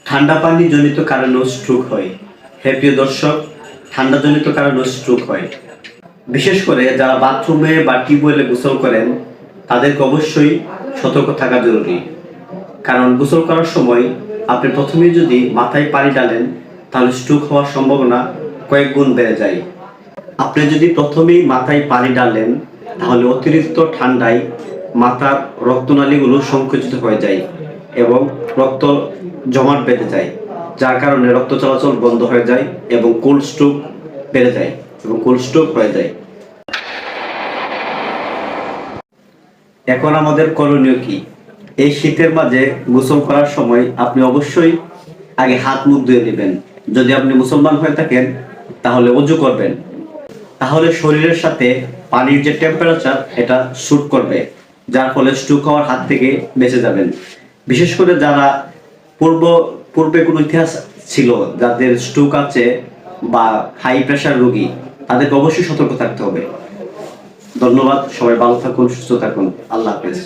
ঠান্ডা পানি জনিত কারণেও স্ট্রোক হয়। হে প্রিয় দর্শক, ঠান্ডা জনিত কারণেও স্ট্রোক হয়। বিশেষ করে যারা বাথরুমে বা টিউবওয়েলে গোসল করেন তাদেরকে অবশ্যই সতর্ক থাকা জরুরি। কারণ গোসল করার সময় আপনি প্রথমেই যদি মাথায় পানি ডালেন তাহলে স্ট্রোক হওয়ার সম্ভাবনা কয়েক গুণ বেড়ে যায়। আপনি যদি প্রথমেই মাথায় পানি ডালেন তাহলে অতিরিক্ত ঠান্ডায় মাথার রক্তনালীগুলো সংকুচিত হয়ে যায় এবং রক্ত জমাট বেঁধে যায়, যার কারণে রক্ত চলাচল বন্ধ হয়ে যায় এবং কোল্ড স্ট্রোক বেড়ে যায় এবং কোল্ড স্ট্রোক হয়ে যায়। এখন আমাদের করণীয় কি? এই শীতের মাঝে গোসল করার সময় আপনি অবশ্যই আগে হাত মুখ ধুয়ে নেবেন। যদি আপনি মুসলমান হয়ে থাকেন তাহলে ওযু করবেন, তাহলে শরীরের সাথে পানির যে টেম্পারেচার এটা স্যুট করবে, যার ফলে স্ট্রোক হওয়ার হাত থেকে বেঁচে যাবেন। বিশেষ করে যারা পূর্বে কোনো ইতিহাস ছিল যাদের স্ট্রোক আছে বা হাই প্রেশার রোগী, তাদেরকে অবশ্যই সতর্ক থাকতে হবে। ধন্যবাদ, সবাই ভালো থাকুন, সুস্থ থাকুন। আল্লাহ হাফেজ।